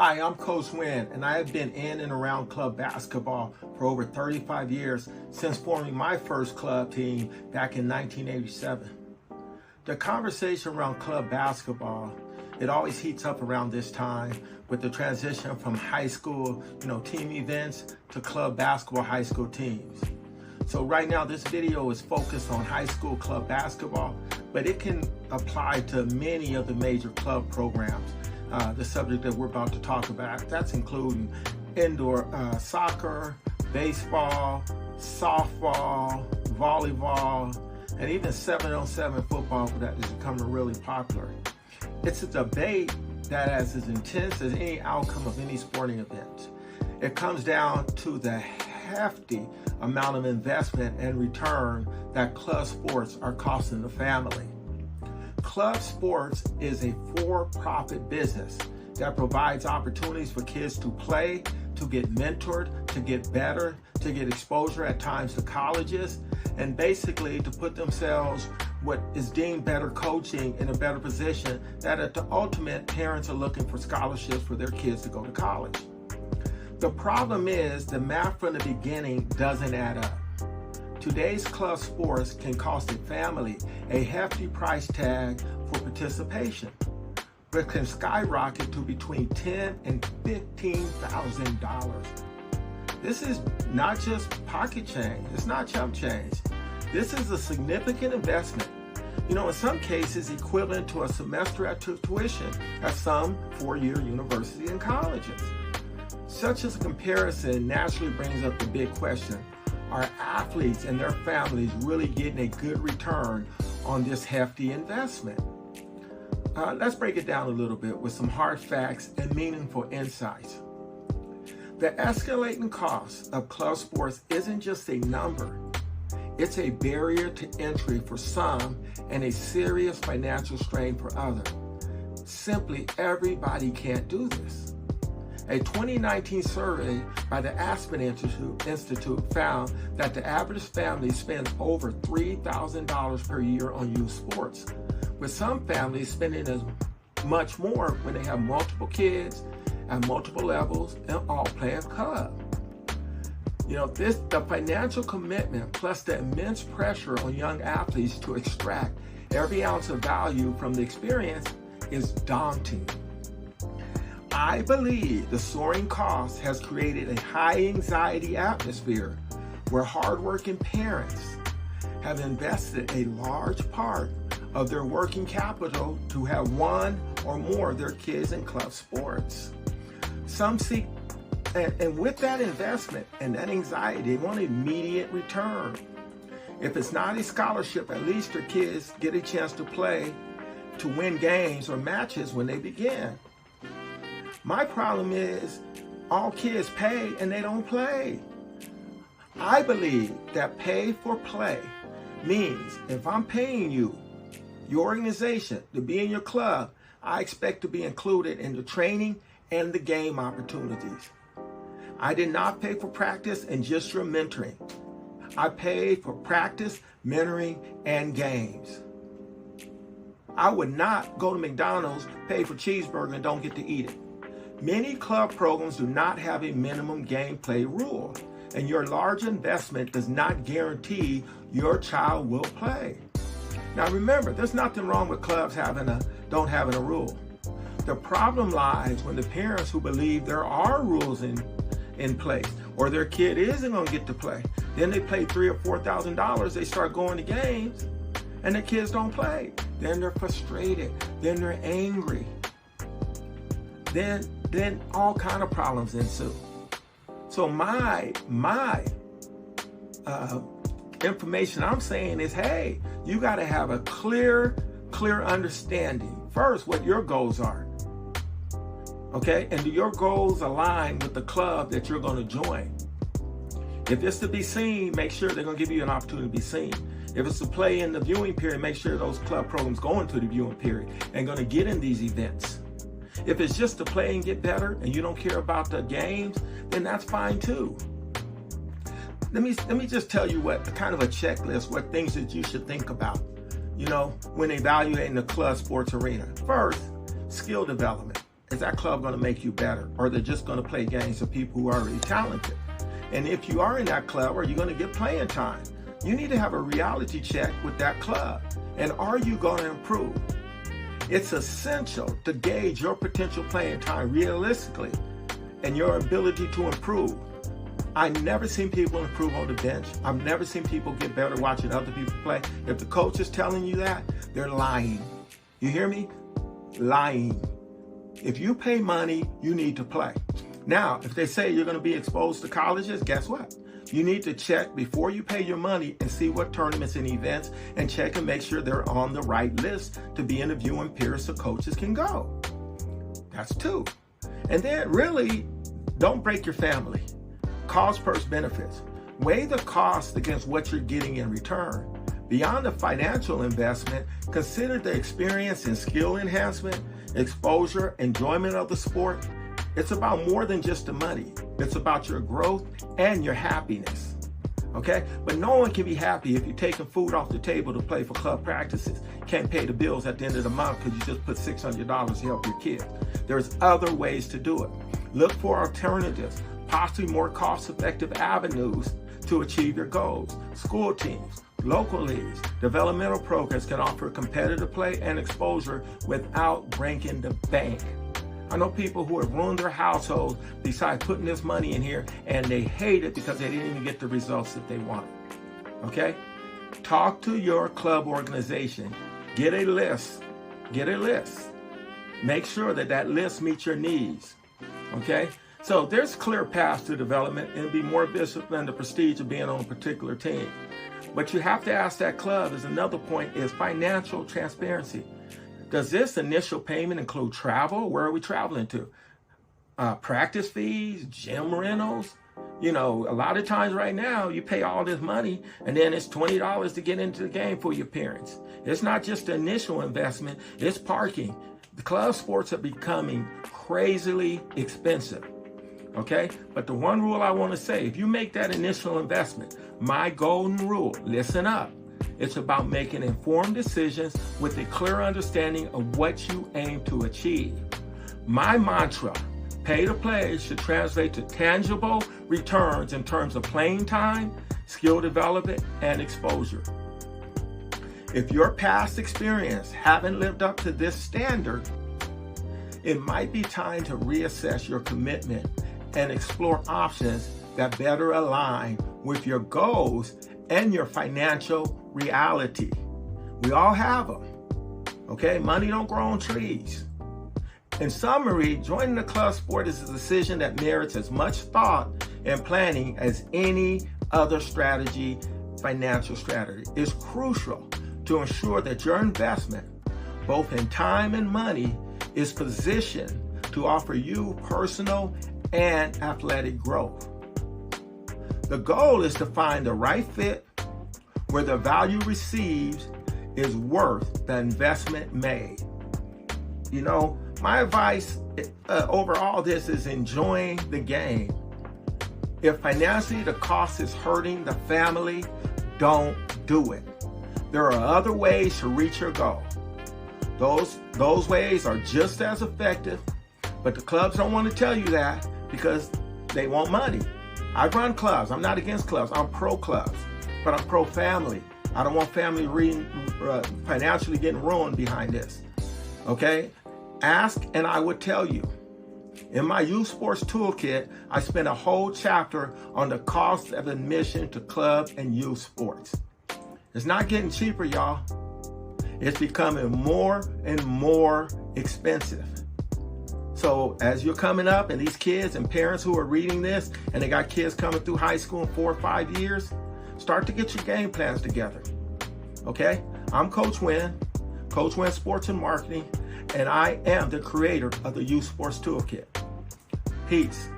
Hi, I'm Coach Winn, and I have been in and around club basketball for over 35 years since forming my first club team back in 1987. The conversation around club basketball, it always heats up around this time with the transition from high school, team events to club basketball high school teams. So right now this video is focused on high school club basketball, but it can apply to many of the major club programs. The subject that we're about to talk about, that's including indoor soccer, baseball, softball, volleyball, and even 7-on-7 football that is becoming really popular. It's a debate that is as intense as any outcome of any sporting event. It comes down to the hefty amount of investment and return that club sports are costing the family. Club sports is a for-profit business that provides opportunities for kids to play, to get mentored, to get better, to get exposure at times to colleges, and basically to put themselves what is deemed better coaching in a better position that at the ultimate parents are looking for scholarships for their kids to go to college. The problem is the math from the beginning doesn't add up. Today's club sports can cost a family a hefty price tag for participation, but can skyrocket to between $10,000 and $15,000. This is not just pocket change, it's not chump change. This is a significant investment. In some cases equivalent to a semester at tuition at some four-year university and colleges. Such as a comparison naturally brings up the big question: are athletes and their families really getting a good return on this hefty investment? Let's break it down a little bit with some hard facts and meaningful insights. The escalating cost of club sports isn't just a number. It's a barrier to entry for some and a serious financial strain for others. Simply everybody can't do this. A 2019 survey by the Aspen Institute found that the average family spends over $3,000 per year on youth sports, with some families spending as much more when they have multiple kids at multiple levels and all playing club. The financial commitment plus the immense pressure on young athletes to extract every ounce of value from the experience is daunting. I believe the soaring cost has created a high anxiety atmosphere where hardworking parents have invested a large part of their working capital to have one or more of their kids in club sports. Some seek, and with that investment and that anxiety, they want immediate return. If it's not a scholarship, at least their kids get a chance to play, to win games or matches when they begin. My problem is all kids pay and they don't play. I believe that pay for play means if I'm paying you, your organization, to be in your club, I expect to be included in the training and the game opportunities. I did not pay for practice and just your mentoring. I paid for practice, mentoring, and games. I would not go to McDonald's, pay for cheeseburger, and don't get to eat it. Many club programs do not have a minimum gameplay rule, and your large investment does not guarantee your child will play. Now remember, there's nothing wrong with clubs don't having a rule. The problem lies when the parents who believe there are rules in place, or their kid isn't going to get to play. Then they pay $3,000 or $4,000, they start going to games, and the kids don't play. Then they're frustrated, then they're angry. Then all kind of problems ensue. So my information I'm saying is, hey, you got to have a clear understanding first what your goals are. Okay, and do your goals align with the club that you're going to join? If it's to be seen, make sure they're going to give you an opportunity to be seen. If it's to play in the viewing period, make sure those club programs go into the viewing period and going to get in these events. If it's just to play and get better and you don't care about the games, then that's fine too. Let me just tell you what kind of a checklist, what things that you should think about, when evaluating the club sports arena. First, skill development. is that club going to make you better? Or they're just going to play games of people who are already talented? And if you are in that club, are you going to get playing time? You need to have a reality check with that club. And are you going to improve? It's essential to gauge your potential playing time realistically and your ability to improve. I've never seen people improve on the bench. I've never seen people get better watching other people play. If the coach is telling you that, they're lying. You hear me? Lying. If you pay money, you need to play. Now, if they say you're going to be exposed to colleges, guess what? You need to check before you pay your money and see what tournaments and events, and check and make sure they're on the right list to be interviewing peers so coaches can go. That's two. And then really, don't break your family. Cost purse benefits. Weigh the cost against what you're getting in return. Beyond the financial investment, consider the experience and skill enhancement, exposure, enjoyment of the sport. It's about more than just the money. It's about your growth and your happiness. Okay? But no one can be happy if you're taking food off the table to play for club practices. Can't pay the bills at the end of the month because you just put $600 to help your kids. There's other ways to do it. Look for alternatives, possibly more cost-effective avenues to achieve your goals. School teams, local leagues, developmental programs can offer competitive play and exposure without breaking the bank. I know people who have ruined their households besides putting this money in here, and they hate it because they didn't even get the results that they wanted. Okay? Talk to your club organization. Get a list. Get a list. Make sure that that list meets your needs. Okay? So there's clear paths to development and be more visible than the prestige of being on a particular team. But you have to ask that club, as another point, is financial transparency. Does this initial payment include travel? Where are we traveling to? Practice fees, gym rentals? You know, a lot of times right now, you pay all this money and then it's $20 to get into the game for your parents. It's not just the initial investment, it's parking. The club sports are becoming crazily expensive. Okay? But the one rule I want to say, if you make that initial investment, my golden rule, listen up. It's about making informed decisions with a clear understanding of what you aim to achieve. My mantra, pay to play, should translate to tangible returns in terms of playing time, skill development, and exposure. If your past experience haven't lived up to this standard, it might be time to reassess your commitment and explore options that better align with your goals and your financial reality. We all have them. Okay? Money don't grow on trees. In summary, joining the club sport is a decision that merits as much thought and planning as any other strategy, financial strategy. It's crucial to ensure that your investment, both in time and money, is positioned to offer you personal and athletic growth. The goal is to find the right fit where the value received is worth the investment made. You know, my advice over all this is enjoying the game. If financially the cost is hurting the family, don't do it. There are other ways to reach your goal. Those ways are just as effective, but the clubs don't want to tell you that because they want money. I run clubs. I'm not against clubs. I'm pro clubs, but I'm pro family. I don't want family financially getting ruined behind this. Okay? Ask and I would tell you. In my youth sports toolkit, I spent a whole chapter on the cost of admission to club and youth sports. It's not getting cheaper, y'all. It's becoming more and more expensive. So as you're coming up, and these kids and parents who are reading this, and they got kids coming through high school in 4 or 5 years, start to get your game plans together. Okay? I'm Coach Winn, Coach Winn Sports and Marketing, and I am the creator of the Youth Sports Toolkit. Peace.